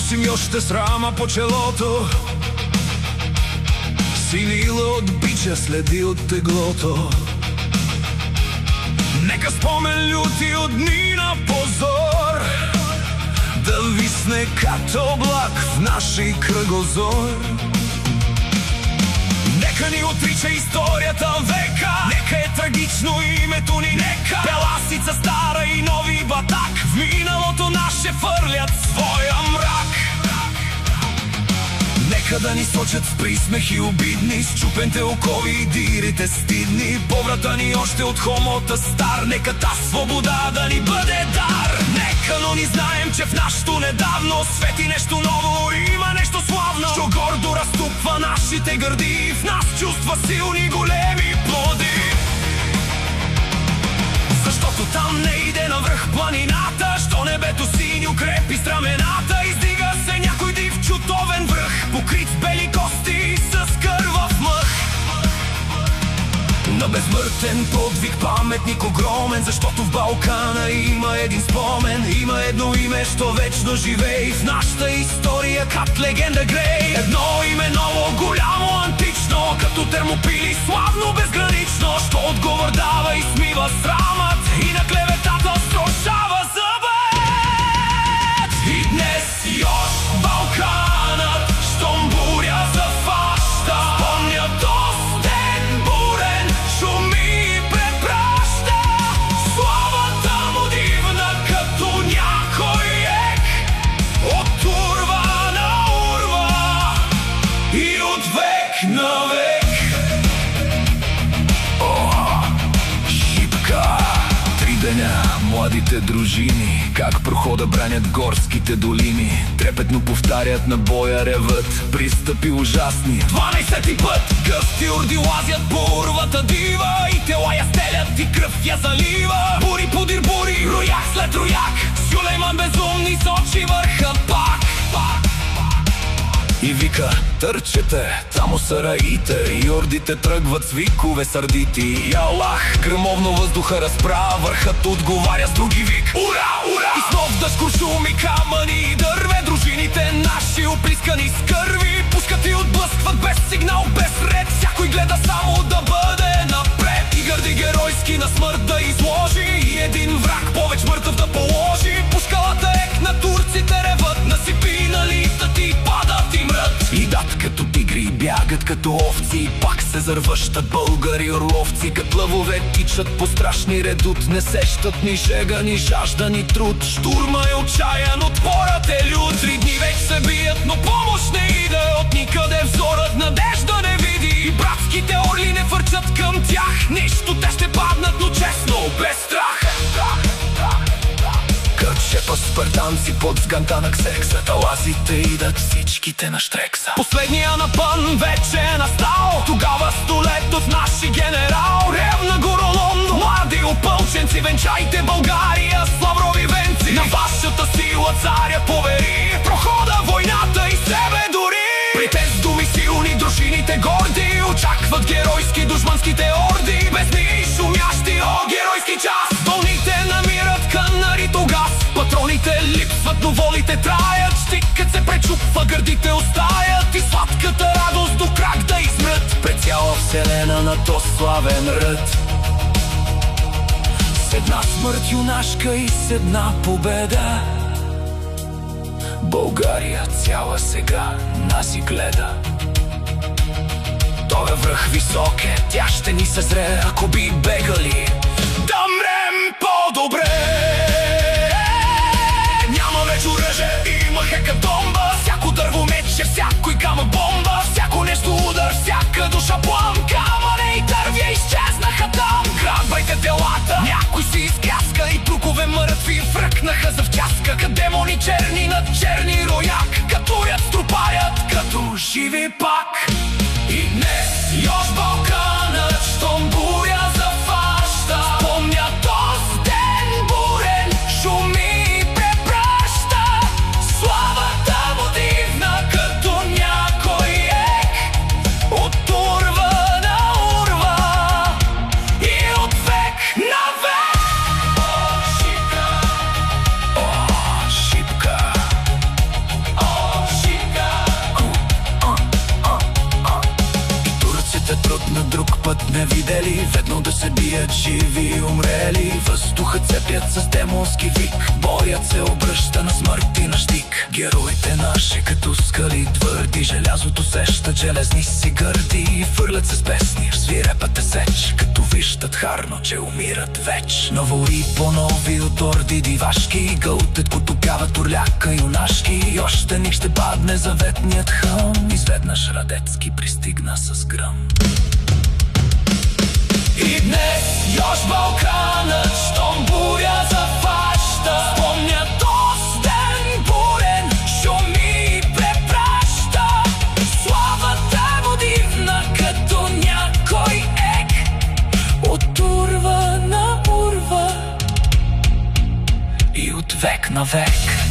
Носи ми още срама по челото, синила от бича следи от теглото. Нека спомен люти от дни на позор да висне като облак в наши кръгозор. Нека ни отрича историята века, нека е трагично името ни, нека беласица стара и нови батак в миналото наше фърлят своя мрак. Нека да ни сочат с присмехи обидни, счупените окови и дирите стидни. Поврата ни още от хомота стар, нека та свобода да ни бъде дар. Нека, но ни знаем, че в нашето недавно свети нещо ново, има нещо славно, що гордо разтупва нашите гърди, в нас чувства силни големи плоди. Защото там не иде навръх планината, що небето синьо крепи с рамената. Издига се някой див чутовен връх, покрит с бели кости с кървав мъх. На безсмъртен подвиг паметник огромен, защото в Балкана има един спомен. Има едно име, що вечно живее в нашата история, кат легенда грей. Едно име ново, голямо, антично, като Термопили, славно, безгранично, що отговор дава и смива срамът и на клеветата струшава зъбът. И днес još Балканът, щом буря зафаща, спомня ден бурен, шуми и препраща. Славата му дивна като някой ек, от урва на урва и от век на век. Шипка, 3 деня, младите дружини, как прохода бранят горските долини. Трепетно повтарят, на боя ревът пристъпи ужасни. 12-ти път гъсти орди лазят по урвата дива, и тела я стелят и кръв я залива. Бури подир бури, рояк след рояк, Сюлейман безумни сочи върха пак. И вика: търчете, тамо са раите, и ордите тръгват с викове сърдити. И Аллах гръмовно въздуха разправя, върхът отговаря с други вик: ура, ура! И с нов дъжд куршуми, камъни и дърве, дружините наши оплискани с кърви пускат и отблъскват без сигнал, без ред. Всякой гледа само да бъде напред и гърди геройски на смърт да изложи, и един враг повече мъртъв да положи. Пускалата ек на турците ревът, насипи на лифтът и падат и мрът. И дат като тигри, бягат като овци, и пак се зарвъщат българи орловци. Като лъвове тичат по страшни редут, не сещат ни жега, ни жажда, ни труд. Штурма е отчаян, отпорът е лют. 3 дни вече се бият, но помощ не иде от никъде. Взорът надежда не види, и братските орли не фърчат към тях. Нищо, те ще паднат, но честно, без страх. Кърчепа спартанци под сганта на ксекса, талазите идат всичките на штрекса. Последния напън вече е настал, тогава столетов наши генерал. Ревна Гороломно, млади опълченци, венчайте България с лаврови венци. На вашата сила царя повери прохода, войната и себе дори. При тези думи силни дружините горди очакват геройски душманските орди. Без ни шумящи, о, геройски час. Вълните намират канарито газ, патроните липсват, но волите траят. Щикът се пречупва, гърдите остаят, и сладката радост до крак да измрат пред цяла вселена на то славен ръд. С една смърт юнашка и с една победа, България цяла сега нас и гледа. Той е връх висок е, тя ще ни съзре, ако би бегали да мрем по-добре. Няма вече оръжие, има хекатомба, всяко дърво мече, всяко и камък бомба, всяко нещо удар, всяка душа плам. Камъне и дървия изчезнаха там. Грабвайте телата, някой си изкяска, и трукове мъртви връкнаха за втяска. Като демони черни над черни рояк, като ят струпаят, като живи пак. И днес još Балканът, щом буря зафаща, спомня този ден бурен, шуми и препраща. Славата му дивна като някой ек, от урва на урва и от век на век. О, шипка, о, шипка, о, Още труд на друг път не видели, ведно да се бият живи и умрели. Въздухът цепят с демонски вик, боят се обръща на смърт и на щик. Героите наши като скали твърди, желязото сещат железни си гърди. Фърлят се с песни в свирепата сеч, като виждат харно, че умират веч. Ново и по-нови от орди дивашки гълтът потопяват орляка юнашки. И още ник ще падне заветният хълм, изведнъж Радецки пристигна с гръм. И днес još Балканът, щом буря зафаща, спомня този ден бурен, шуми и препраща. Славата му дивна, като някой ек, от урва на урва и от век на век.